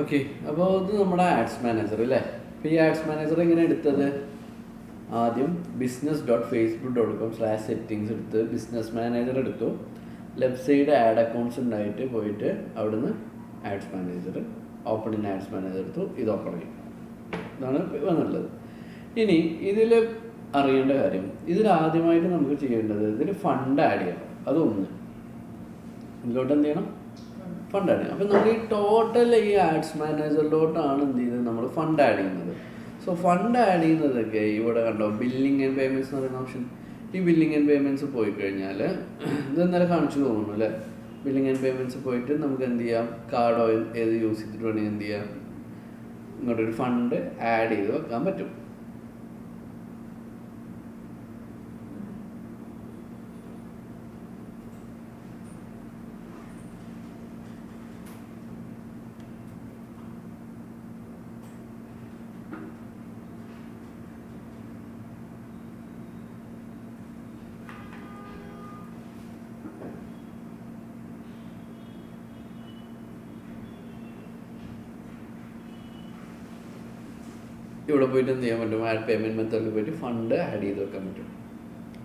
Okay, അപ്പോൾ ഇത് നമ്മുടെ ആഡ്സ് മാനേജർ അല്ലേ. അപ്പോൾ ഈ ആഡ്സ് മാനേജർ എങ്ങനെ എടുത്തത്? ആദ്യം business.facebook.com/settings എടുത്ത് ബിസിനസ് മാനേജർ എടുത്തു. ലെഫ്റ്റ് സൈഡ് ആഡ് അക്കൗണ്ട്സ് ഉണ്ടായിട്ട് പോയിട്ട് അവിടുന്ന് ads manager opening ads manager എടുത്തു. ഇത് ഓപ്പൺ ചെയ്യും. ഇതാണ് വന്നുള്ളത്. ഇനി ഇതിൽ അറിയേണ്ട കാര്യം, ഇതിൽ ആദ്യമായിട്ട് നമുക്ക് ചെയ്യേണ്ടത് ഇതിൽ ഫണ്ട് ആഡ് ചെയ്യണം. അതൊന്ന് ഇതിലോട്ട് എന്ത് ചെയ്യണം? ഫണ്ട് ആഡ് ചെയ്യണം. അപ്പം നമ്മൾ ഈ ടോട്ടൽ ഈ ആഡ്സ് മാനേജറിലോട്ടാണ് എന്ത് ചെയ്തത് നമ്മൾ ഫണ്ട് ആഡ് ചെയ്യുന്നത്. സോ ഫണ്ട് ആഡ് ചെയ്യുന്നതൊക്കെ ഇവിടെ കണ്ടോ, ബില്ലിംഗ് ആൻഡ് പേയ്മെൻറ്റ്സ് എന്ന് പറയുന്ന ഓപ്ഷൻ. ഈ ബില്ലിംഗ് ആൻഡ് പേയ്മെൻറ്റ്സ് പോയി കഴിഞ്ഞാൽ ഇത് ഇന്നലെ കാണിച്ചു തോന്നുന്നു അല്ലേ. ബില്ലിംഗ് ആൻഡ് പേയ്മെൻറ്റ്സ് പോയിട്ട് നമുക്ക് എന്ത് ചെയ്യാം, കാർഡോ ഏത് യൂസ് ചെയ്തിട്ട് വേണമെങ്കിൽ എന്ത് ചെയ്യാം, ഇങ്ങോട്ടൊരു ഫണ്ട് ആഡ് ചെയ്ത് വെക്കാൻ പറ്റും. ഇവിടെ പോയിട്ട് എന്ത് ചെയ്യാൻ പറ്റും, ആഡ് പേയ്മെൻറ്റ് മെത്തേഡിൽ പോയിട്ട് ഫണ്ട് ആഡ് ചെയ്ത് വെക്കാൻ പറ്റും.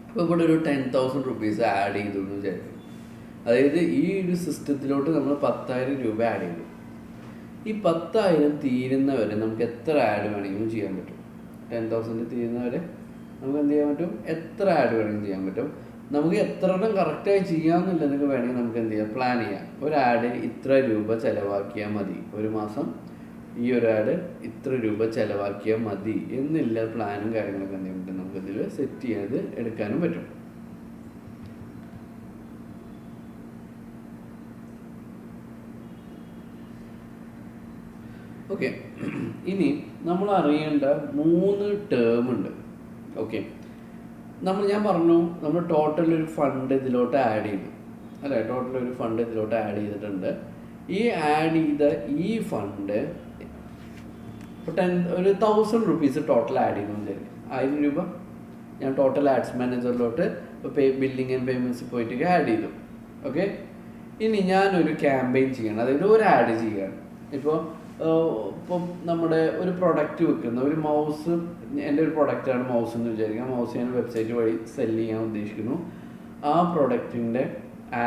അപ്പോൾ ഇവിടെ ഒരു 10,000 റുപ്പീസ് ആഡ് ചെയ്തു എന്ന് വിചാരിക്കും. അതായത് ഈ ഒരു സിസ്റ്റത്തിലോട്ട് നമ്മൾ 10,000 രൂപ ആഡ് ചെയ്തു. ഈ 10,000 തീരുന്നവരെ നമുക്ക് എത്ര ആഡ് വേണമെങ്കിലും ചെയ്യാൻ പറ്റും. 10,000 തീരുന്നവരെ നമുക്ക് എന്ത് ചെയ്യാൻ പറ്റും, എത്ര ആഡ് വേണമെങ്കിലും ചെയ്യാൻ പറ്റും. നമുക്ക് എത്ര എണ്ണം കറക്റ്റായി ചെയ്യാമെന്നില്ലെന്നൊക്കെ വേണമെങ്കിൽ നമുക്ക് എന്ത് ചെയ്യാം, പ്ലാൻ ചെയ്യാം. ഒരു ആഡ് ഇത്ര രൂപ ചിലവാക്കിയാൽ മതി, ഒരു മാസം ഈ ഒരു ആഡ് ഇത്ര രൂപ ചിലവാക്കിയാൽ മതി എന്നില്ല പ്ലാനും കാര്യങ്ങളൊക്കെ എന്ത് ചെയ്യാൻ പറ്റും, നമുക്കിതിൽ സെറ്റ് ചെയ്ത് എടുക്കാനും പറ്റും. ഓക്കെ, ഇനി നമ്മൾ അറിയേണ്ട 3 ടേം ഉണ്ട്. ഓക്കെ, ഞാൻ പറഞ്ഞു നമ്മൾ ടോട്ടൽ ഒരു ഫണ്ട് ഇതിലോട്ട് ആഡ് ചെയ്തു അല്ലേ. ടോട്ടൽ ഒരു ഫണ്ട് ഇതിലോട്ട് ആഡ് ചെയ്തിട്ടുണ്ട്. ഈ ആഡ് ചെയ്ത ഈ ഫണ്ട് ഇപ്പോൾ 1,000 റുപ്പീസ് ടോട്ടൽ ആഡ് ചെയ്യുന്നു വിചാരിക്കും. 1000 രൂപ ഞാൻ ടോട്ടൽ ആഡ്സ് മാനേജറിലോട്ട് ഇപ്പോൾ ബില്ലിംഗ് ആൻഡ് പേയ്മെൻറ്റ്സ് പോയിട്ട് ആഡ് ചെയ്തു. ഓക്കെ, ഇനി ഞാനൊരു ക്യാമ്പയിൻ ചെയ്യണം, അതായത് ഒരു ആഡ് ചെയ്യണം. ഇപ്പം നമ്മുടെ ഒരു പ്രൊഡക്റ്റ് വെക്കുന്ന ഒരു മൗസ്, എൻ്റെ ഒരു പ്രൊഡക്റ്റാണ് മൗസ് എന്ന് വിചാരിക്കാം. മൗസ് ഞാൻ വെബ്സൈറ്റ് വഴി സെല്ല് ചെയ്യാൻ ഉദ്ദേശിക്കുന്നു. ആ പ്രൊഡക്റ്റിൻ്റെ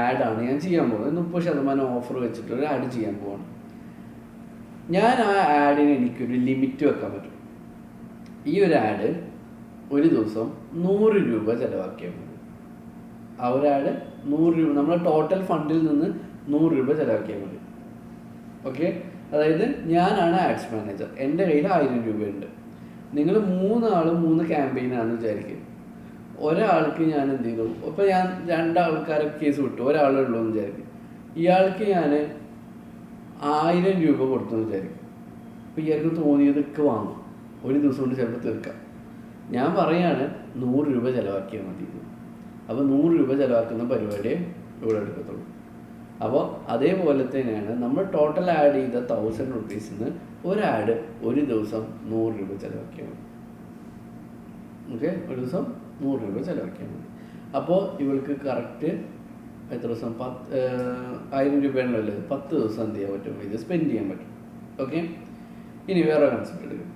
ആഡാണ് ഞാൻ ചെയ്യാൻ പോകുന്നത്. 30% ഓഫർ വെച്ചിട്ട് ഒരു ആഡ് ചെയ്യാൻ പോവാണ് ഞാൻ. ആ ആഡിന് എനിക്കൊരു ലിമിറ്റ് വെക്കാൻ പറ്റും. ഈ ഒരു ആഡ് ഒരു ദിവസം 100 രൂപ ചിലവാക്കിയാൽ മതി. ആ ഒരു ആഡ് 100 രൂപ, നമ്മുടെ ടോട്ടൽ ഫണ്ടിൽ നിന്ന് 100 രൂപ ചിലവാക്കിയാൽ മതി. ഓക്കെ, അതായത് ഞാനാണ് ആഡ്സ് മാനേജർ, എൻ്റെ കയ്യിൽ 1000 രൂപയുണ്ട്. നിങ്ങൾ 3 ആളും 3 ക്യാമ്പയിനാണെന്ന് വിചാരിക്കും. ഒരാൾക്ക് ഞാൻ എന്ത് ചെയ്തു, ഇപ്പോൾ ഞാൻ 2 ആൾക്കാരെ കേസ് വിട്ടു, ഒരാളേ ഉള്ളൂ എന്ന് വിചാരിക്കും. ഇയാൾക്ക് ഞാൻ 1000 രൂപ കൊടുത്തു എന്ന് വിചാരിക്കും. അപ്പോൾ ഇയാൾക്ക് തോന്നിയതൊക്കെ വാങ്ങും, ഒരു ദിവസം കൊണ്ട് ചിലപ്പോൾ തീർക്കാം. ഞാൻ പറയാണ് 100 രൂപ ചിലവാക്കിയാൽ മതി. അപ്പോൾ 100 രൂപ ചിലവാക്കുന്ന പരിപാടിയെ ഇവിടെ എടുക്കത്തുള്ളൂ. അപ്പോൾ അതേപോലെ തന്നെയാണ് നമ്മൾ ടോട്ടൽ ആഡ് ചെയ്ത 1,000 റുപ്പീസിന് ഒരു ആഡ് ഒരു ദിവസം 100 രൂപ ചിലവാക്കിയാൽ മതി. ഓക്കെ, ഒരു ദിവസം 100 രൂപ ചിലവാക്കിയാൽ മതി. അപ്പോൾ ഇവൾക്ക് കറക്റ്റ് എത്ര ദിവസം, 1000 രൂപയാണല്ലോ ഉള്ളത്, 10 ദിവസം എന്ത് ചെയ്യാൻ പറ്റും, ഇത് സ്പെൻഡ് ചെയ്യാൻ പറ്റും. ഓക്കെ, ഇനി വേറെ കൺസെപ്റ്റ് എടുക്കും.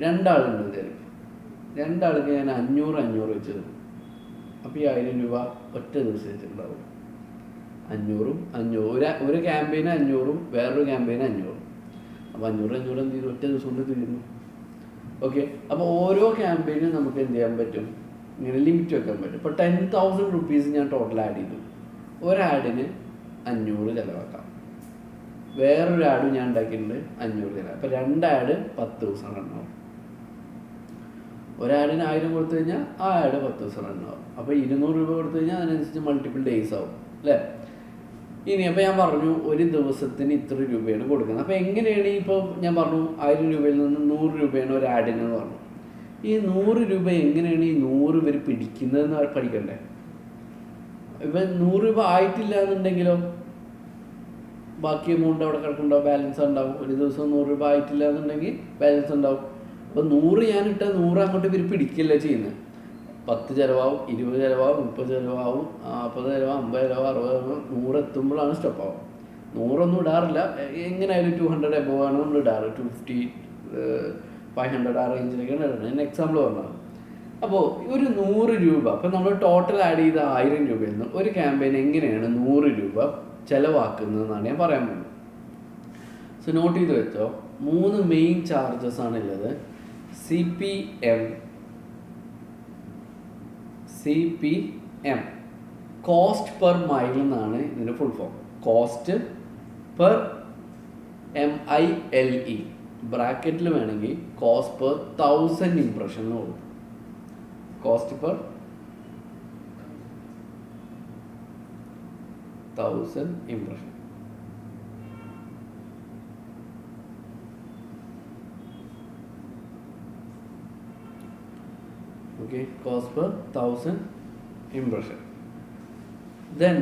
2 ആളുണ്ട് വിചാരിക്കും. 2 ആൾക്ക് ഞാൻ 500 വെച്ച് തരും. അപ്പോൾ ഈ 1000 രൂപ ഒറ്റ ദിവസം വെച്ചിട്ടുണ്ടാവും. 500 ഒരു ക്യാമ്പയിന് 500, വേറൊരു ക്യാമ്പയിന് 500. അപ്പോൾ 500 എന്ത് ചെയ്തു, ഒറ്റ ദിവസം കൊണ്ട് തീരുന്നു. ഓക്കെ, അപ്പോൾ ഓരോ ക്യാമ്പയിനും നമുക്ക് എന്ത് ചെയ്യാൻ പറ്റും, ഇങ്ങനെ ലിമിറ്റ് വെക്കാൻ പറ്റും. ഇപ്പോൾ 10,000 റുപ്പീസ് ഞാൻ ടോട്ടൽ ആഡ് ചെയ്തു. ഒരാഡിന് 500 ചിലവാക്കാം. വേറൊരു ആഡും ഞാൻ ഉണ്ടാക്കിയിട്ടുണ്ട് 500 ചിലവാക്കാം. അപ്പോൾ 2 ആഡ് 10 ദിവസം റണ്ണാവും. ഒരാഡിന് 1000 കൊടുത്തു കഴിഞ്ഞാൽ ആ ആഡ് 10 ദിവസം റണ്ണാവും. അപ്പോൾ 200 രൂപ കൊടുത്തു കഴിഞ്ഞാൽ അതിനനുസരിച്ച് മൾട്ടിപ്പിൾ ഡേയ്സ് ആവും അല്ലേ. ഇനി അപ്പോൾ ഞാൻ പറഞ്ഞു ഒരു ദിവസത്തിന് ഇത്ര രൂപയാണ് കൊടുക്കുന്നത്. അപ്പോൾ എങ്ങനെയാണ്, ഇപ്പോൾ ഞാൻ പറഞ്ഞു 1000 രൂപയിൽ നിന്ന് 100 രൂപയാണ് ഒരു ആഡിനെന്ന് പറഞ്ഞു. ഈ 100 രൂപ എങ്ങനെയാണ് ഈ 100 ഇവർ പിടിക്കുന്നതെന്ന് പഠിക്കണ്ടേ. ഇപ്പം 100 രൂപ ആയിട്ടില്ല എന്നുണ്ടെങ്കിലോ ബാക്കി എമൗണ്ട് അവിടെ കിടക്കുന്നുണ്ടാവും, ബാലൻസ് ഉണ്ടാവും. ഒരു ദിവസം 100 രൂപ ആയിട്ടില്ല എന്നുണ്ടെങ്കിൽ ബാലൻസ് ഉണ്ടാവും. അപ്പോൾ 100 ഞാൻ ഇട്ടാൽ 100 അങ്ങോട്ട് ഇവർ പിടിക്കില്ല ചെയ്യുന്നത്. 10 ചിലവാകും, 20 ചിലവാകും, 30 ചിലവാകും, 40 ചിലവാകും, 50 ചിലവാകും, 60 ചിലവാകും, 100 എത്തുമ്പോഴാണ് സ്റ്റോപ്പ് ആവും. 100 ഇടാറില്ല, എങ്ങനെയായാലും 200 എബോവ് ആണ് നമ്മൾ ഇടാറ്. 250, 500 ആ റേഞ്ചിലേക്കാണ് ഇടുന്നത്. ഞാൻ എക്സാമ്പിൾ പറഞ്ഞത്. അപ്പോൾ ഒരു 100 രൂപ, അപ്പം നമ്മൾ ടോട്ടൽ ആഡ് ചെയ്ത 1000 രൂപയിൽ നിന്ന് ഒരു ക്യാമ്പയിൻ എങ്ങനെയാണ് 100 രൂപ ചിലവാക്കുന്നതെന്നാണ് ഞാൻ പറയാൻ പോകുന്നത്. സോ നോട്ട് ചെയ്ത് വെച്ചോ. 3 മെയിൻ ചാർജസ് ആണുള്ളത്. CPM, കോസ്റ്റ് പെർ മൈൽ എന്നാണ് ഇതിൻ്റെ full form. Cost per MILE, ബ്രാക്കറ്റിൽ വേണമെങ്കിൽ കോസ്റ്റ് പെർ 1000 ഇംപ്രഷൻ എന്ന് കൊടുക്കും. Cost per 1000 impression. Okay, cost per 1000 impression. Then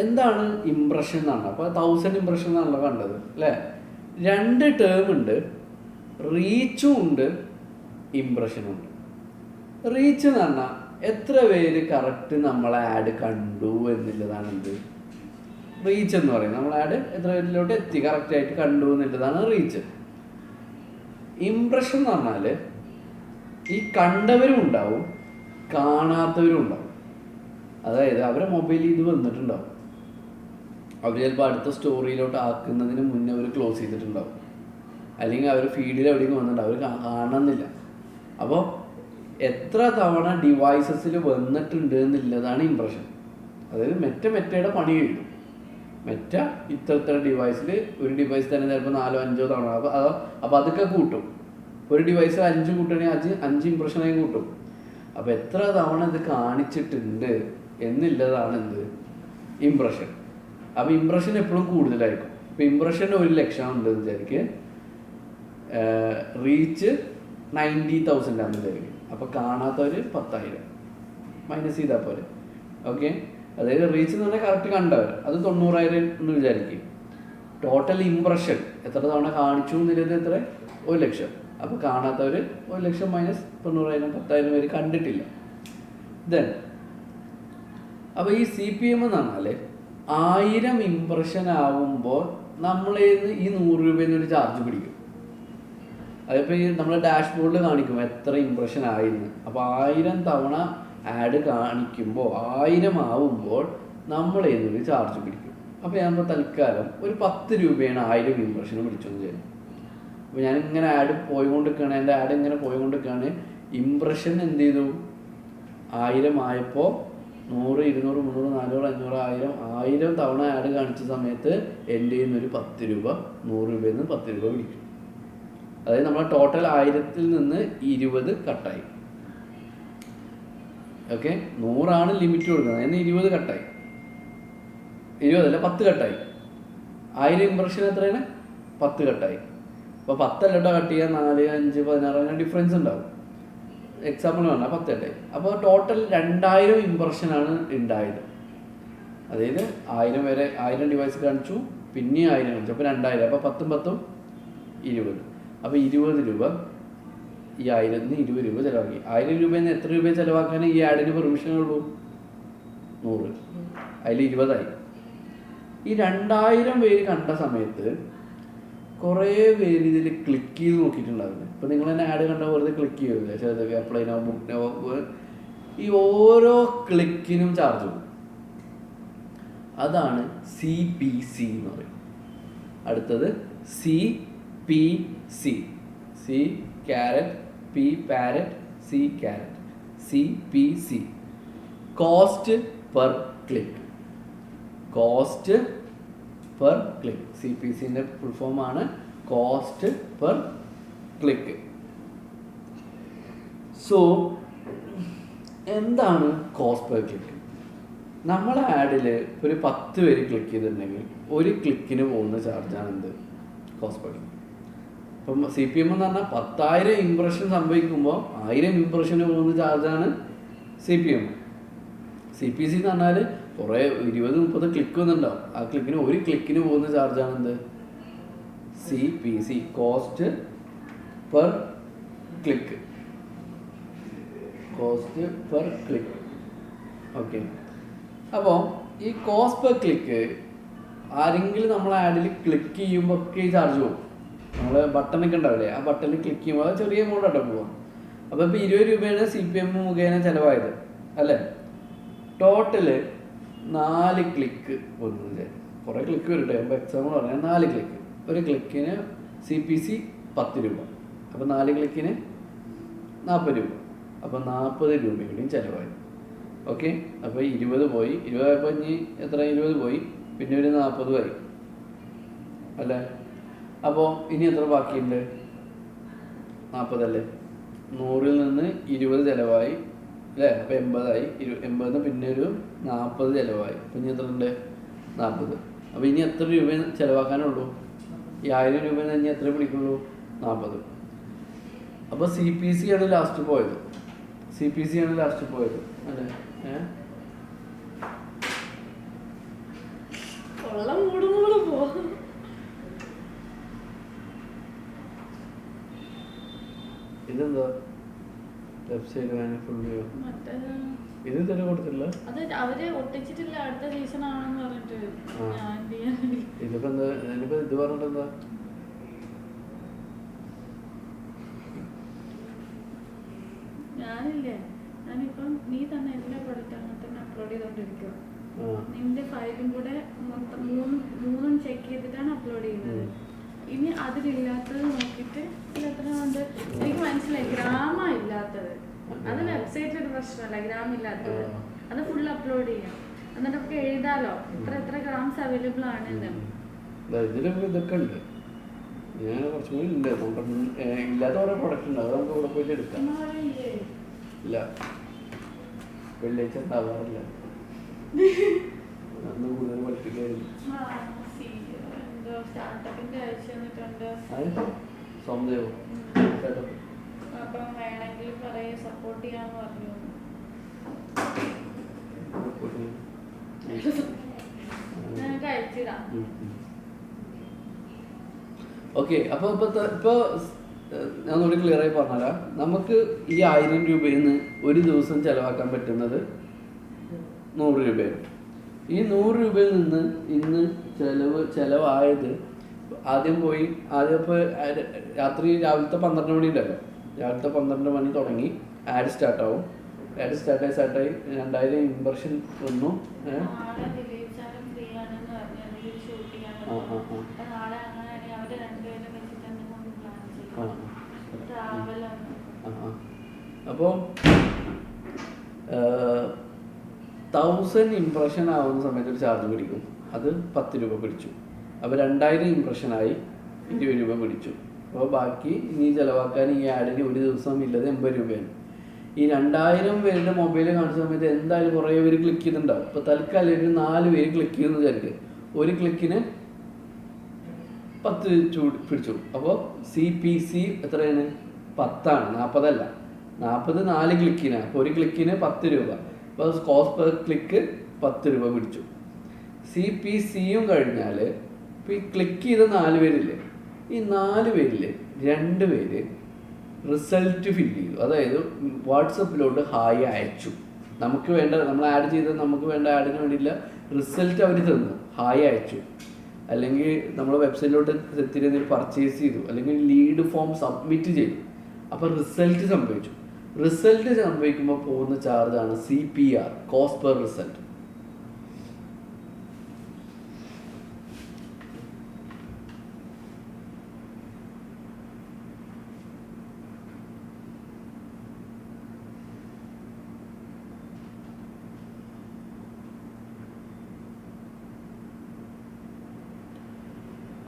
എന്താണ് ഇംപ്രഷൻ എന്നാണ്. അപ്പോൾ 1000 ഇംപ്രഷൻ എന്നാണല്ലോ കണ്ടത് അല്ലേ. 2 ടേം ഉണ്ട്, റീച്ചും ഉണ്ട്, ഇംപ്രഷനും ഉണ്ട്. റീച്ച് എന്ന് പറഞ്ഞാൽ എത്ര പേര് കറക്റ്റ് നമ്മളെ ആഡ് കണ്ടു എന്നുള്ളതാണ് എന്ത് റീച്ച് എന്ന് പറയുന്നത്. നമ്മൾ ആഡ് എത്ര പേരിലോട്ട് എത്തി കറക്റ്റായിട്ട് കണ്ടു എന്നുള്ളതാണ് റീച്ച്. ഇംപ്രഷൻ എന്ന് പറഞ്ഞാൽ ഈ കണ്ടവരും ഉണ്ടാവും, കാണാത്തവരും ഉണ്ടാവും. അതായത് അവരെ മൊബൈലിൽ ഇത് വന്നിട്ടുണ്ടാവും, അവർ ചിലപ്പോൾ അടുത്ത സ്റ്റോറിയിലോട്ട് ആക്കുന്നതിന് മുന്നേ അവർ ക്ലോസ് ചെയ്തിട്ടുണ്ടാവും, അല്ലെങ്കിൽ അവർ ഫീഡിൽ എവിടെയെങ്കിലും വന്നിട്ടുണ്ടാവും, അവർ കാണുന്നില്ല. അപ്പോൾ എത്ര തവണ ഡിവൈസസിൽ വന്നിട്ടുണ്ട് എന്നുള്ളതാണ് ഇംപ്രഷൻ. അതായത് മെറ്റയുടെ പണി കഴിയും. ഇത്ര ഡിവൈസിൽ ഒരു ഡിവൈസ് തന്നെ ചിലപ്പോൾ 4-5 തവണ. അപ്പോൾ അതൊക്കെ കൂട്ടും. ഒരു ഡിവൈസിൽ 5 കൂട്ടണമെങ്കിൽ 5 ഇംപ്രഷനായി കൂട്ടും. അപ്പോൾ എത്ര തവണ ഇത് കാണിച്ചിട്ടുണ്ട് എന്നുള്ളതാണ് എന്ത് ഇംപ്രഷൻ. അപ്പോൾ ഇംപ്രഷൻ എപ്പോഴും കൂടുതലായിരിക്കും. ഇപ്പോൾ ഇംപ്രഷന് 1,00,000 ഉണ്ടെന്ന് വിചാരിക്കുക, റീച്ച് 90,000 ആണെന്ന് വിചാരിക്കും. അപ്പോൾ കാണാത്തവർ 10,000 മൈനസ് ചെയ്താൽ പോലെ. ഓക്കെ, അതായത് റീച്ച് എന്ന് പറഞ്ഞാൽ കറക്റ്റ് കണ്ടവർ അത് 90,000 എന്ന് വിചാരിക്കും. ടോട്ടൽ ഇംപ്രഷൻ എത്ര തവണ കാണിച്ചു എന്നുള്ളത് എത്ര? 1,00,000. അപ്പോൾ കാണാത്തവർ 1,00,000 മൈനസ് 90,000, 10,000 പേര് കണ്ടിട്ടില്ല. ദെൻ അപ്പോൾ ഈ CPM എന്ന് പറഞ്ഞാൽ 1000 ഇംപ്രഷൻ ആവുമ്പോൾ നമ്മളേന്ന് ഈ 100 രൂപയിൽ നിന്നൊരു ചാർജ് പിടിക്കും. അതിപ്പോൾ ഈ നമ്മൾ ഡാഷ്ബോർഡിൽ കാണിക്കും എത്ര ഇംപ്രഷൻ ആയിരുന്നു. അപ്പോൾ 1000 തവണ ആഡ് കാണിക്കുമ്പോൾ 1000 ആവുമ്പോൾ നമ്മളേന്നൊരു ചാർജ് പിടിക്കും. അപ്പോൾ ഞാനിപ്പോൾ തൽക്കാലം ഒരു 10 രൂപയാണ് 1000 ഇംപ്രഷന് പിടിച്ചെന്ന് ചെയ്യും. അപ്പോൾ ഞാനിങ്ങനെ ആഡ് പോയിക്കൊണ്ടിരിക്കുകയാണ്, എൻ്റെ ആഡ് ഇങ്ങനെ പോയിക്കൊണ്ടിരിക്കുകയാണ്. ഇംപ്രഷൻ എന്ത് ചെയ്തു? 1000 ആയപ്പോൾ 100, 200, 300, 400, 500, 1000 തവണ ആഡ് കാണിച്ച സമയത്ത് എൻ്റെ കയ്യിൽ നിന്നൊരു 10 രൂപ, 100 രൂപയിൽ നിന്ന് 10 രൂപ പിടിക്കും. അതായത് നമ്മളെ ടോട്ടൽ 1000-ൽ നിന്ന് 20 കട്ടായി. ഓക്കെ, 100 ലിമിറ്റ് കൊടുക്കുന്നത്, അതിന് 20 കട്ടായി. 20 അല്ല 10 കട്ടായി. 1000 ഇംപ്രഷൻ എത്രയാണ്? 10 കട്ടായി. അപ്പോൾ 10 അല്ലട്ടോ കട്ട് ചെയ്യാൻ 4, 5, 16 അങ്ങനെ ഡിഫറൻസ് ഉണ്ടാവും. എക്സാമ്പിൾ പറഞ്ഞാൽ 10 കട്ടായി. അപ്പോൾ ടോട്ടൽ 2000 ഇംപ്രഷനാണ് ഉണ്ടായത്. അതായത് 1000 വരെ 1000 ഡിവൈസ് കാണിച്ചു, പിന്നെ 1000 കാണിച്ചു, അപ്പോൾ 2000. അപ്പോൾ 10 10 20. അപ്പോൾ 20 രൂപ ഈ 1000-ന് 20 രൂപ ചിലവാക്കി. 1000 രൂപയിൽ നിന്ന് എത്ര രൂപ ചിലവാക്കാൻ ഈ ആഡിന് പെർമിഷൻ ഉള്ളൂ? 100. അതിൽ 20 ആയി. ഈ 2000 പേര് കണ്ട സമയത്ത് കുറേ പേര് ഇതിൽ ക്ലിക്ക് ചെയ്ത് നോക്കിയിട്ടുണ്ടാവില്ല. ഇപ്പോൾ നിങ്ങൾ തന്നെ ആഡ് കണ്ട വെറുതെ ക്ലിക്ക് ചെയ്യില്ലേ, ചിലതൊക്കെ അപ്ലൈ നോ, ബുക്ക് നോ. ഈ ഓരോ ക്ലിക്കിനും ചാർജ് പോകും. അതാണ് CPC എന്ന് പറയും. അടുത്തത് CPC. C caret, P parrot, C caret. CPC, cost per click. Cost per click. CPCൻ്റെ ഫുൾ ഫോമാണ് കോസ്റ്റ് പെർ ക്ലിക്ക്. സോ എന്താണ് കോസ്റ്റ് പെർ ക്ലിക്ക്? നമ്മളെ ആഡിൽ ഒരു 10 പേര് ക്ലിക്ക് ചെയ്തിട്ടുണ്ടെങ്കിൽ ഒരു ക്ലിക്കിന് പോകുന്ന ചാർജാണ് എന്ത്? Cost per click. അപ്പം CPM എന്ന് പറഞ്ഞാൽ 10,000 ഇംപ്രഷൻ സംഭവിക്കുമ്പോൾ 1000 ഇംപ്രഷന് പോകുന്ന ചാർജാണ് CPM. CPC എന്ന് പറഞ്ഞാൽ കുറേ 20-30 ക്ലിക്ക് വന്നിട്ടുണ്ടാവും. ആ ക്ലിക്കിന് ഒരു ക്ലിക്കിന് പോകുന്ന ചാർജാണ് എന്ത്? CPC, cost per click. Cost per click. Okay, അപ്പോൾ ഈ കോസ്റ്റ് പെർ ക്ലിക്ക് ആരെങ്കിലും നമ്മൾ ആഡിൽ ക്ലിക്ക് ചെയ്യുമ്പോൾ ഒക്കെ ഈ ചാർജ് പോകും. നമ്മൾ ബട്ടണൊക്കെ ഉണ്ടാവില്ലേ, ആ ബട്ടണിൽ ക്ലിക്ക് ചെയ്യുമ്പോൾ അത് ചെറിയ എമൗണ്ടായിട്ട് പോകാം. അപ്പോൾ ഇപ്പോൾ 20 രൂപയാണ് CPM മുഖേന ചിലവായത് അല്ലേ. ടോട്ടല് 4 ക്ലിക്ക് വന്നത്, കുറേ ക്ലിക്ക് വരട്ടെ, അപ്പോൾ എക്സാമ്പിൾ പറഞ്ഞാൽ 4 ക്ലിക്ക്, ഒരു ക്ലിക്കിന് CPC 10 രൂപ, അപ്പോൾ 4 ക്ലിക്കിന് 40 രൂപ, അപ്പോൾ 40 രൂപയുടെയും ചിലവായി. ഓക്കെ, അപ്പോൾ 20 പോയി, 20 ആയപ്പോൾ ഇനി എത്ര, 20 പോയി, പിന്നെ ഒരു 40 ആയി അല്ലേ. അപ്പോൾ ഇനി എത്ര ബാക്കിയുണ്ട്, 40 അല്ലേ. 100-ൽ നിന്ന് 20 ചിലവായി അല്ലേ, അപ്പോൾ 80 ആയി. 80 പിന്നെ ഒരു 40 ചിലവായി, അപ്പോൾ ഇനി എത്ര ഉണ്ട്, 40. അപ്പോൾ ഇനി എത്ര രൂപ ചിലവാക്കാനുള്ളൂ, ഈ 1000 രൂപയിൽ നിന്ന് ഇനി എത്ര പിടിക്കുള്ളൂ, 40. അപ്പോൾ CPC ആണ് ലാസ്റ്റ് പോയത്, CPC ആണ് ലാസ്റ്റ് പോയത് അല്ലേ. ഇതെന്താ ലെഫ്റ്റ് സൈഡ് ഫുൾ ഇത് തന്നെ കൊടുത്തില്ല, ഇതിപ്പോ എന്താ, ഇതിപ്പോ ഇത് പറഞ്ഞിട്ട് എന്താ, ഞാനില്ലേ, ഞാനിപ്പം നീ തന്നെ എല്ലാ പ്രൊഡക്റ്റ് അങ്ങനെ തന്നെ അപ്ലോഡ് ചെയ്തോണ്ടിരിക്കുക. നിന്റെ ഫയലും കൂടെ മൊത്തം മൂന്നും ചെക്ക് ചെയ്തിട്ടാണ് അപ്ലോഡ് ചെയ്യുന്നത്. ഇനി അതിലില്ലാത്തത് നോക്കിയിട്ട് ഇല്ലാത്തതുകൊണ്ട് എനിക്ക് മനസ്സിലായി ഗ്രാമ ഇല്ലാത്തത്, അത് വെബ്സൈറ്റിലൊരു പ്രശ്നമല്ല, ഗ്രാം ഇല്ലാത്തത് അത് ഫുൾ അപ്ലോഡ് ചെയ്യാം. എന്നിട്ട് നമുക്ക് എഴുതാലോ എത്ര ഗ്രാംസ് അവൈലബിൾ ആണെന്ന്. ഇതൊക്കെ ഉണ്ട്, ഞാൻ കുറച്ചും കൂടി ഉണ്ട്, ഇല്ലാത്ത കുറെ പ്രൊഡക്റ്റ് ഉണ്ട്, അത് നമുക്ക് ഇവിടെ പോയിട്ട് എടുക്കാം. ഇല്ല, വെള്ളിയാഴ്ച ഉണ്ടാവാറില്ല, അന്ന് കൂടുതൽ പഠിപ്പിക്കായിരുന്നു. സോമദേവോ അപ്പം വേണമെങ്കിൽ പറയും, സപ്പോർട്ട് ചെയ്യാന്ന് പറഞ്ഞു. ഞങ്ങൾക്ക് അയച്ചിടാം. ഓക്കെ, അപ്പോൾ ഇപ്പോൾ ഞാൻ ഒന്നുകൂടി ക്ലിയർ ആയി പറഞ്ഞുതരാം. നമുക്ക് ഈ 1000 രൂപയിൽ നിന്ന് ഒരു ദിവസം ചിലവാക്കാൻ പറ്റുന്നത് 100 രൂപയാണ്. ഈ 100 രൂപയിൽ നിന്ന് ഇന്ന് ചിലവായത് ആദ്യം ഇപ്പോൾ രാവിലത്തെ 12 മണി ഉണ്ടല്ലോ, രാവിലത്തെ 12 മണി തുടങ്ങി ആഡ് സ്റ്റാർട്ടാവും. ആഡ് സ്റ്റാർട്ടായി 2000 ഇംപ്രഷൻ വന്നു. അപ്പോൾ 1000 ഇംപ്രഷൻ ആവുന്ന സമയത്ത് ഒരു ചാർജ് പിടിക്കും, അത് 10 രൂപ പിടിച്ചു. അപ്പോൾ 2000 ഇംപ്രഷനായി 20 രൂപ പിടിച്ചു. അപ്പോൾ ബാക്കി ഇനി ചിലവാക്കാൻ ഈ ആഡിന് ഒരു ദിവസം ഇല്ലത് 80 രൂപയാണ്. ഈ 2000 പേരുടെ മൊബൈൽ കാണിച്ച സമയത്ത് എന്തായാലും കുറേ പേര് ക്ലിക്ക് ചെയ്തിട്ടുണ്ടാവും. ഇപ്പോൾ തൽക്കാലം ഒരു 4 പേര് ക്ലിക്ക് ചെയ്യുന്നത് വിചാരിക്കുക, ഒരു ക്ലിക്കിന് 10 പിടിച്ചു. അപ്പോൾ CPC എത്രയാണ്, 10 ആണ്, 40 അല്ല. 40 4 ക്ലിക്കിനാണ്, അപ്പോൾ ഒരു ക്ലിക്കിന് 10 രൂപ. അപ്പോൾ കോസ്റ്റ് പെർ ക്ലിക്ക് 10 രൂപ പിടിച്ചു. CPCയും കഴിഞ്ഞാൽ ഇപ്പോൾ ഈ ക്ലിക്ക് ചെയ്ത 4 പേരില്ലേ, ഈ 4 പേരിൽ 2 പേര് റിസൾട്ട് ഫില്ല് ചെയ്തു, അതായത് വാട്സപ്പിലോട്ട് ഹായ് അയച്ചു. നമുക്ക് വേണ്ട, നമ്മൾ ആഡ് ചെയ്ത് നമുക്ക് വേണ്ട ആഡിന് വേണ്ടിയില്ല, റിസൾട്ട് അവർ തന്നു, ഹായ് അയച്ചു. അല്ലെങ്കിൽ നമ്മൾ വെബ്സൈറ്റിലോട്ട് തിരിഞ്ഞ് പർച്ചേസ് ചെയ്തു, അല്ലെങ്കിൽ ലീഡ് ഫോം സബ്മിറ്റ് ചെയ്തു. അപ്പോൾ റിസൾട്ട് സംഭവിച്ചു. റിസൾട്ട് സംഭവിക്കുമ്പോൾ പോകുന്ന ചാർജാണ് CPR, cost per result.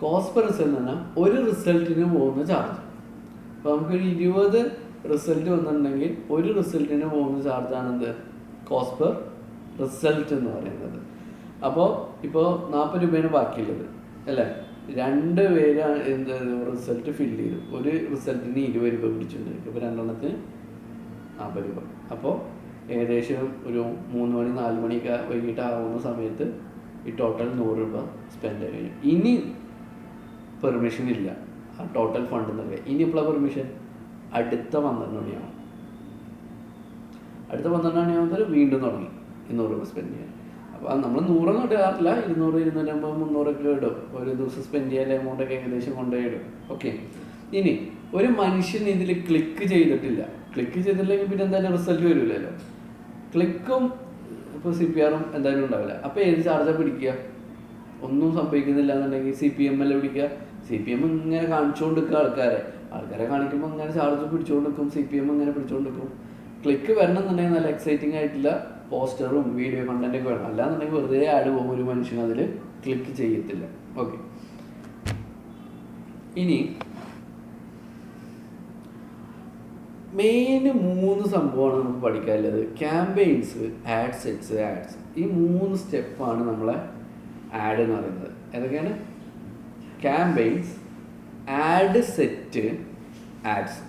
Cost per result എന്ന് പറഞ്ഞാൽ ഒരു റിസൾട്ടിന് പോകുന്ന ചാർജ്. അപ്പോൾ നമുക്കൊരു 20 റിസൾട്ട് വന്നിട്ടുണ്ടെങ്കിൽ ഒരു റിസൾട്ടിന് പോകുന്ന ചാർജാണ് എന്ത്, കോസ്റ്റ് പെർ റിസൾട്ട് എന്ന് പറയുന്നത്. അപ്പോൾ ഇപ്പോൾ 40 രൂപയാണ് ബാക്കിയുള്ളത് അല്ലേ. 2 പേരാണ് എന്ത് റിസൾട്ട് ഫില്ല് ചെയ്തു, ഒരു റിസൾട്ടിന് 20 രൂപ പിടിച്ചിട്ടുണ്ട്. ഇപ്പോൾ 2 എണ്ണത്തിന് 40 രൂപ. അപ്പോൾ ഏകദേശം ഒരു 3 മണി 4 മണിയൊക്കെ വൈകിട്ട് ആവുന്ന സമയത്ത് ഈ ടോട്ടൽ 100 രൂപ സ്പെൻഡ് ആയി കഴിഞ്ഞു. ഇനി പെർമിഷൻ ഇല്ല ആ ടോട്ടൽ ഫണ്ട് എന്നൊക്കെ. ഇനി എപ്പോഴാണ് പെർമിഷൻ, അടുത്ത 12 മണിയാവും. അടുത്ത 12 മണിയാകുമ്പോൾ വീണ്ടും തുടങ്ങി 200 രൂപ സ്പെൻഡ് ചെയ്യാൻ. നമ്മൾ 100 ഇടാറില്ല, 200, 250, 300 ഇടും. ഒരു ദിവസം സ്പെൻഡ് ചെയ്യാൻ എമൗണ്ടൊക്കെ ഏകദേശം കൊണ്ടുപോയി ഇടും. ഓക്കെ, ഇനി ഒരു മനുഷ്യൻ ഇതിൽ ക്ലിക്ക് ചെയ്തിട്ടില്ല, ക്ലിക്ക് ചെയ്തിട്ടില്ലെങ്കിൽ പിന്നെ എന്തായാലും റിസൾട്ട് വരില്ലല്ലോ. ക്ലിക്കും ഇപ്പോൾ CPR എന്തായാലും ഉണ്ടാവില്ല. അപ്പോൾ ഏത് ചാർജാണ് പിടിക്കുക? ഒന്നും സംഭവിക്കുന്നില്ല എന്നുണ്ടെങ്കിൽ CPM പിടിക്കുക. CPM ഇങ്ങനെ കാണിച്ചുകൊണ്ട് നിൽക്കുക ആൾക്കാരെ കാണിക്കുമ്പോൾ ഇങ്ങനെ ചാർജ് പിടിച്ചുകൊണ്ട് നിൽക്കും, CPM ഇങ്ങനെ പിടിച്ചുകൊണ്ട് നിൽക്കും. ക്ലിക്ക് വരണം എന്നുണ്ടെങ്കിൽ നല്ല എക്സൈറ്റിംഗ് ആയിട്ടുള്ള പോസ്റ്ററും വീഡിയോ കണ്ടന്റൊക്കെ വേണം. അല്ലാന്നുണ്ടെങ്കിൽ വെറുതെ ആഡ് പോകും, ഒരു മനുഷ്യൻ അതിൽ ക്ലിക്ക് ചെയ്യത്തില്ല. ഓക്കെ, ഇനി മെയിൻ 3 സംഭവമാണ് നമുക്ക് പഠിക്കാനുള്ളത്. Campaigns, ad sets, ads. ഈ 3 സ്റ്റെപ്പാണ് നമ്മളെ ആഡ് എന്ന് പറയുന്നത്. ഏതൊക്കെയാണ്? Campaigns, ad set, ads.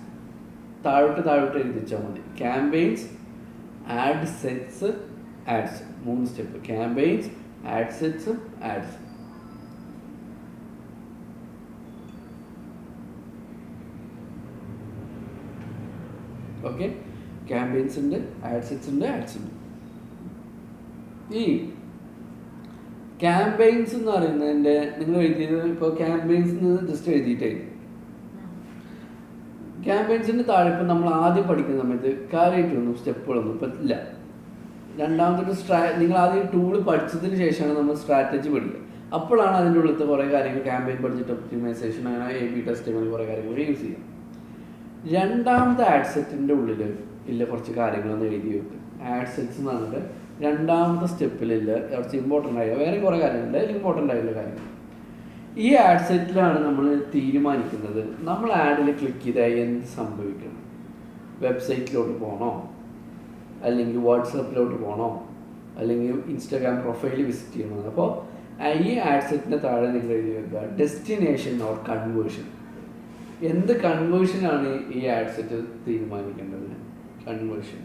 താഴോട്ട് എഴുതിച്ചാൽ മതി. Campaigns, ad sets, ads. 3 step. Campaigns, ad sets, ads. Okay, campaigns ഉണ്ട്, ആഡ് സെറ്റ്സ് ഉണ്ട്, ആഡ്സ് ഉണ്ട്. ഈ ക്യാമ്പയിൻസ് എന്ന് പറയുന്നതിൻ്റെ നിങ്ങൾ എഴുതിയത് ഇപ്പോൾ ക്യാമ്പയിൻസ് ജസ്റ്റ് എഴുതിയിട്ടായിരുന്നു. ക്യാമ്പയിൻസിൻ്റെ താഴെ ഇപ്പം നമ്മൾ ആദ്യം പഠിക്കുന്ന സമയത്ത് കാര്യമായിട്ടൊന്നും സ്റ്റെപ്പുകളൊന്നും ഇപ്പം ഇല്ല. രണ്ടാമതൊരു നിങ്ങൾ ആദ്യം ടൂൾ പഠിച്ചതിന് ശേഷമാണ് നമ്മൾ സ്ട്രാറ്റജി പഠിക്കുക. അപ്പോഴാണ് അതിൻ്റെ ഉള്ളിലത്തെ കുറേ കാര്യങ്ങൾ, ക്യാമ്പയിൻ ബഡ്ജറ്റ് ഒപ്റ്റിമൈസേഷൻ, അങ്ങനെ AB ടെസ്റ്റിംഗ്, കുറേ കാര്യങ്ങൾ യൂസ് ചെയ്യാം. രണ്ടാമത്തെ ആഡ് സെറ്റിൻ്റെ ഉള്ളിൽ ഇല്ല കുറച്ച് കാര്യങ്ങളൊന്നും എഴുതി വെക്കും. ആഡ് സെറ്റ്സ് എന്ന് പറഞ്ഞിട്ട് രണ്ടാമത്തെ സ്റ്റെപ്പിലില്ല കുറച്ച് ഇമ്പോർട്ടൻ്റ് ആയ വേറെ കുറേ കാര്യങ്ങളുണ്ട്, അതിൽ ഇമ്പോർട്ടൻ്റ് ആയിട്ടുള്ള കാര്യങ്ങൾ. ഈ ആഡ് സെറ്റിലാണ് നമ്മൾ തീരുമാനിക്കുന്നത് നമ്മൾ ആഡിൽ ക്ലിക്ക് ചെയ്താൽ എന്ത് സംഭവിക്കണം. വെബ്സൈറ്റിലോട്ട് പോകണോ, അല്ലെങ്കിൽ വാട്സപ്പിലോട്ട് പോകണോ, അല്ലെങ്കിൽ ഇൻസ്റ്റാഗ്രാം പ്രൊഫൈൽ വിസിറ്റ് ചെയ്യണോ. അപ്പോൾ ഈ ആഡ് സെറ്റിൻ്റെ താഴെ നിങ്ങൾ എഴുതി വെക്കുക ഡെസ്റ്റിനേഷൻ ഓർ കൺവേർഷൻ. എന്ത് കൺവേർഷനാണ് ഈ ആഡ് സെറ്റ് തീരുമാനിക്കേണ്ടത്? കൺവേർഷൻ.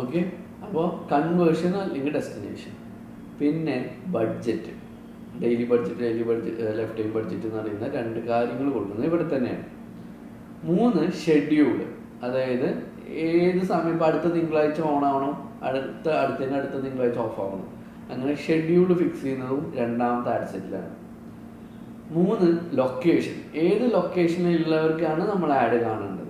ഓക്കെ, അപ്പോൾ കൺവേർഷൻ അല്ലെങ്കിൽ ഡെസ്റ്റിനേഷൻ. പിന്നെ budget, daily budget, life time budget എന്ന് പറയുന്ന 2 കാര്യങ്ങൾ കൊടുക്കുന്നത് ഇവിടെ തന്നെയാണ്. 3 ഷെഡ്യൂള്, അതായത് ഏത് സമയം, ഇപ്പോൾ അടുത്ത തിങ്കളാഴ്ച ഓൺ ആവണം, അടുത്ത തിങ്കളാഴ്ച ഓഫ് ആവണം, അങ്ങനെ ഷെഡ്യൂള് ഫിക്സ് ചെയ്യുന്നതും രണ്ടാമത്തെ ആഡ് സെറ്റിലാണ്. 3 ലൊക്കേഷൻ, ഏത് ലൊക്കേഷനിലുള്ളവർക്കാണ് നമ്മൾ ആഡ് കാണേണ്ടത്.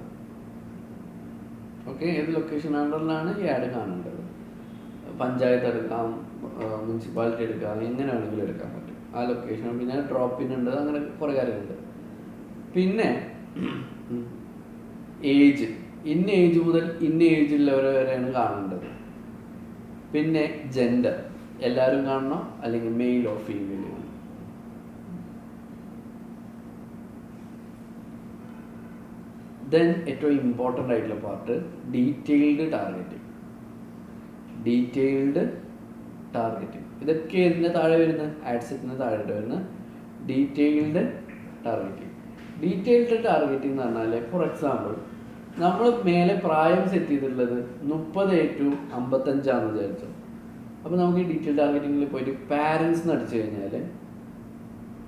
ഓക്കെ, ഏത് ലൊക്കേഷൻ ആണെന്നാണ് ഈ ആഡ് കാണേണ്ടത്. പഞ്ചായത്ത് എടുക്കാം, മുനിസിപ്പാലിറ്റി എടുക്കാം, എങ്ങനെ വേണമെങ്കിലും എടുക്കാൻ പറ്റും ആ ലൊക്കേഷൻ. പിന്നെ ഡ്രോപ്പ് ഇൻ ഉണ്ട്, അങ്ങനെ കുറേ കാര്യങ്ങളുണ്ട്. പിന്നെ ഏജ്, ഇന്ന ഏജ് മുതൽ ഇന്ന ഏജിലുള്ളവരെ വരെയാണ് കാണേണ്ടത്. പിന്നെ ജെൻഡർ, എല്ലാവരും കാണണം, അല്ലെങ്കിൽ മെയിലോ ഫീമെയിലോ. ദെൻ ഏറ്റവും ഇമ്പോർട്ടൻ്റ് ആയിട്ടുള്ള പാർട്ട് ഡീറ്റെയിൽഡ് ടാർഗറ്റിംഗ്. ഇതൊക്കെ ഇതിൻ്റെ താഴെ വരുന്ന ആഡ് സെറ്റിന് താഴെ വരുന്ന ഡീറ്റെയിൽഡ് ടാർഗറ്റിംഗ്. ഡീറ്റെയിൽഡ് ടാർഗറ്റിംഗ് എന്ന് പറഞ്ഞാൽ, ഫോർ എക്സാമ്പിൾ നമ്മൾ മേലെ പ്രായം സെറ്റ് ചെയ്തിട്ടുള്ളത് 30-55 വിചാരിച്ചു. അപ്പോൾ നമുക്ക് ഈ ഡീറ്റെയിൽ ടാർഗറ്റിങ്ങിൽ പോയിട്ട് പാരൻസ് അടിച്ചു കഴിഞ്ഞാൽ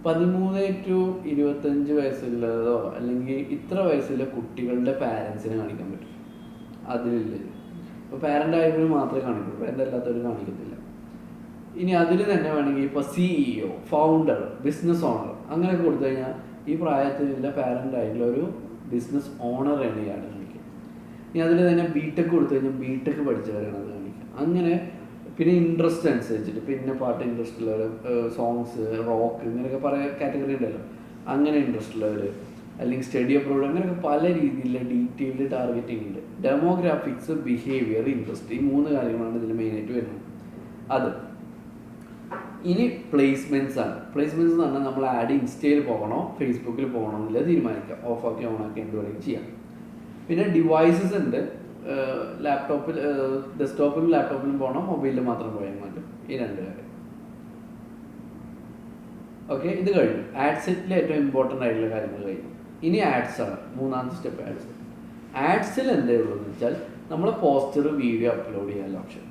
13-25 വയസ്സുള്ളതോ അല്ലെങ്കിൽ ഇത്ര വയസ്സുള്ള കുട്ടികളുടെ പാരൻസിനെ കാണിക്കാൻ പറ്റും. അതിലില്ല. ഇപ്പോൾ പാരൻ്റ് ആയവർ മാത്രമേ കാണിക്കുള്ളൂ, പാരൻ്റ് അല്ലാത്തവർ കാണിക്കത്തില്ല. ഇനി അതിൽ തന്നെ വേണമെങ്കിൽ ഇപ്പോൾ CEO, ഫൗണ്ടർ, ബിസിനസ് ഓണർ അങ്ങനെയൊക്കെ കൊടുത്തു കഴിഞ്ഞാൽ ഈ പ്രായത്തിലുള്ള പാരൻ്റ് ആയിട്ടുള്ള ഒരു ബിസിനസ് ഓണറാണ് ഈ ആഡ് കാണിക്കുക. ഇനി അതിൽ തന്നെ BTech കൊടുത്തു കഴിഞ്ഞാൽ BTech പഠിച്ചവരാണ് അത് കാണിക്കുക. അങ്ങനെ പിന്നെ ഇൻട്രസ്റ്റ് അനുസരിച്ചിട്ട്, പിന്നെ പാട്ട് ഇൻട്രസ്റ്റ് ഉള്ളവർ, സോങ്സ്, റോക്ക്, ഇങ്ങനെയൊക്കെ പല കാറ്റഗറി ഉണ്ടല്ലോ, അങ്ങനെ ഇൻട്രസ്റ്റ് ഉള്ളവർ, അല്ലെങ്കിൽ സ്റ്റഡി അപ്രോഡ്, അങ്ങനെയൊക്കെ പല രീതിയിലുള്ള ഡീറ്റെയിൽഡ് ടാർഗറ്റിംഗ് ഉണ്ട്. ഡെമോഗ്രാഫിക്സ്, ബിഹേവിയർ, ഇൻട്രസ്റ്റ്, ഈ 3 കാര്യങ്ങളാണ് ഇതിൽ മെയിനായിട്ട് വരുന്നത്. അത് ഇനി പ്ലേസ്മെൻറ്റ്സ് ആണ്. പ്ലേസ്മെൻറ്റ്സ് എന്ന് പറഞ്ഞാൽ നമ്മൾ ആഡ് ഇൻസ്റ്റയിൽ പോകണോ ഫേസ്ബുക്കിൽ പോകണോ എന്നില്ല തീരുമാനിക്കാം. ഓഫാക്കി ഓണാക്കി എന്ത് വേണമെങ്കിൽ ചെയ്യാം. പിന്നെ ഡിവൈസസ് ഉണ്ട്, ലാപ്ടോപ്പിൽ, ഡെസ്ക്ടോപ്പിലും ലാപ്ടോപ്പിലും പോകണം, മൊബൈലിൽ മാത്രം പോയാൽ മതി. ഈ 2 കാര്യം. ഓക്കെ, ഇത് കഴിഞ്ഞു. ആഡ് സെറ്റിൽ ഏറ്റവും ഇമ്പോർട്ടൻ്റ് ആയിട്ടുള്ള കാര്യങ്ങൾ കഴിഞ്ഞു. ഇനി ആഡ്സ് ആണ്, 3ാമത്തെ സ്റ്റെപ്പ് ആഡ്സ്. ആഡ്സിൽ എന്തേ ഉള്ളൂ എന്ന് വെച്ചാൽ നമ്മൾ പോസ്റ്റർ, വീഡിയോ അപ്ലോഡ് ചെയ്യാനുള്ള option.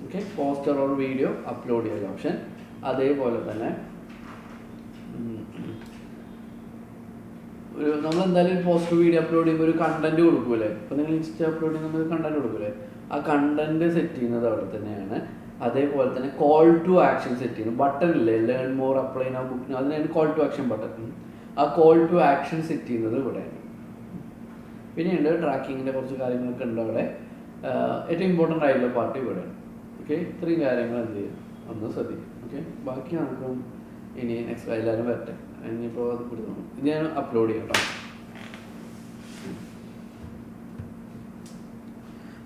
Okay, poster or video upload ചെയ്യാനുള്ള ഓപ്ഷൻ. അതേപോലെ തന്നെ ഒരു നമ്മളെന്തായാലും ഒരു പോസ്റ്റ് വീഡിയോ അപ്ലോഡ് ചെയ്യുമ്പോൾ ഒരു കണ്ടന്റ് കൊടുക്കൂലേ. അപ്പോൾ നിങ്ങൾ ഇൻസ്റ്റ അപ്ലോഡ് ചെയ്യുന്ന ഒരു കണ്ടന്റ് കൊടുക്കൂലേ, ആ കണ്ടന്റ് സെറ്റ് ചെയ്യുന്നത് അവിടെ തന്നെയാണ്. അതേപോലെ തന്നെ കോൾ ടു ആക്ഷൻ സെറ്റ് ചെയ്യുന്നു. ബട്ടൺ ഇല്ലേ, learn more, apply now, book, അതിനാണ് കോൾ ടു ആക്ഷൻ ബട്ടൺ. ആ കോൾ ടു ആക്ഷൻ സെറ്റ് ചെയ്യുന്നത് ഇവിടെയാണ്. പിന്നെയുണ്ട് ട്രാക്കിങ്ങിൻ്റെ കുറച്ച് കാര്യങ്ങളൊക്കെ ഉണ്ട് അവിടെ. ഏറ്റവും ഇമ്പോർട്ടൻ്റ് ആയിട്ടുള്ള പാർട്ട് ഇവിടെയാണ്. ഓക്കെ, ഇത്രയും കാര്യങ്ങൾ എന്ത് ചെയ്യും ഒന്ന് ശ്രദ്ധിക്കും. ഓക്കെ, ബാക്കി നമുക്കും ഇനി നെക്സ്റ്റ് എല്ലാവരും വരട്ടെ. ഇനിയിപ്പോൾ അത് കൊടുത്തു ഇത് ഞാൻ അപ്ലോഡ് ചെയ്യാം കേട്ടോ.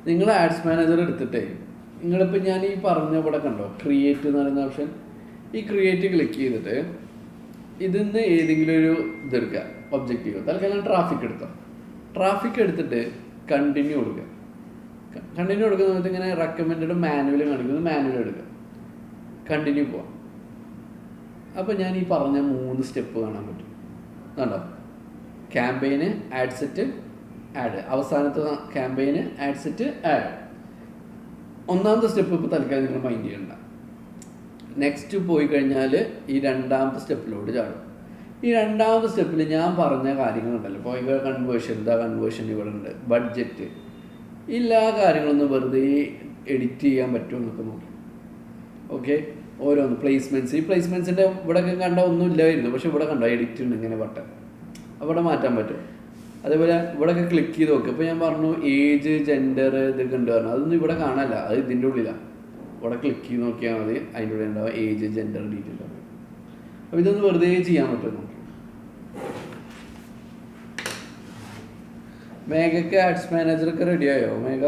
നിങ്ങൾ ആഡ്സ് മാനേജർ എടുത്തിട്ടേ നിങ്ങളിപ്പോൾ ഞാൻ ഈ പറഞ്ഞ ഇവിടെ കണ്ടോ ക്രിയേറ്റ് എന്ന് പറയുന്ന ഓപ്ഷൻ, ഈ ക്രിയേറ്റ് ക്ലിക്ക് ചെയ്തിട്ട് ഇതിന്ന് ഏതെങ്കിലും ഒരു ഇതെടുക്കുക, ഒബ്ജക്റ്റീവ്. തൽക്കാലം ട്രാഫിക് എടുത്തോ. ട്രാഫിക് എടുത്തിട്ട് കണ്ടിന്യൂ കൊടുക്കുക. കണ്ടിന്യൂ കൊടുക്കുന്ന സമയത്ത് ഇങ്ങനെ റെക്കമെൻഡ് മാനുവൽ കാണിക്കുന്നത്, മാനുവൽ എടുക്കുക, കണ്ടിന്യൂ പോവാം. അപ്പോൾ ഞാൻ ഈ പറഞ്ഞ 3 സ്റ്റെപ്പ് കാണാൻ പറ്റും. കണ്ടോ, ക്യാമ്പയിന്, ആഡ് സെറ്റ്, ആഡ്. അവസാനത്തെ ക്യാമ്പയിന്, ആഡ് സെറ്റ്, ആഡ്. ഒന്നാമത്തെ സ്റ്റെപ്പ് ഇപ്പോൾ തൽക്കാലം നിങ്ങൾ മൈൻഡ് ചെയ്യണ്ട. നെക്സ്റ്റ് പോയി കഴിഞ്ഞാൽ ഈ 2ാമത്തെ സ്റ്റെപ്പിലോട്ട് ചാടും. ഈ 2ാമത്തെ സ്റ്റെപ്പിൽ ഞാൻ പറഞ്ഞ കാര്യങ്ങളുണ്ടല്ലോ, ഇപ്പോൾ ഇവിടെ കൺവേർഷൻ, കൺവേർഷൻ ഇവിടെ ഉണ്ട്, ബഡ്ജറ്റ്, എല്ലാ കാര്യങ്ങളൊന്നും വെറുതെ എഡിറ്റ് ചെയ്യാൻ പറ്റുമോ എന്നൊക്കെ നോക്കി. ഓക്കെ, ഓരോന്ന് പ്ലേസ്മെൻറ്റ്സ്, ഈ പ്ലേസ്മെൻറ്റ്സിൻ്റെ ഇവിടെയൊക്കെ കണ്ട ഒന്നും ഇല്ലായിരുന്നു, പക്ഷെ ഇവിടെ കണ്ടോ എഡിറ്റ് ഉണ്ട്, ഇങ്ങനെ ബട്ടൺ, അവിടെ മാറ്റാൻ പറ്റും. അതേപോലെ ഇവിടെയൊക്കെ ക്ലിക്ക് ചെയ്ത് നോക്കുക. ഇപ്പോൾ ഞാൻ പറഞ്ഞു ഏജ്, ജെൻഡർ ഇതൊക്കെ ഉണ്ട് പറഞ്ഞു, അതൊന്നും ഇവിടെ കാണാനല്ല, അത് ഇതിൻ്റെ ഉള്ളിലാണ്. ഇവിടെ ക്ലിക്ക് ചെയ്ത് നോക്കിയാൽ മതി, അതിൻ്റെ ഉള്ളിൽ ഉണ്ടാവും ഏജ്, ജെൻഡർ ഡീറ്റെയിൽ. അപ്പോൾ ഇതൊന്ന് വെറുതെ ചെയ്യാൻ പറ്റും നോക്കി. മേഘയ്ക്ക് ആഡ്സ് മാനേജറൊക്കെ റെഡിയായോ മേഘ?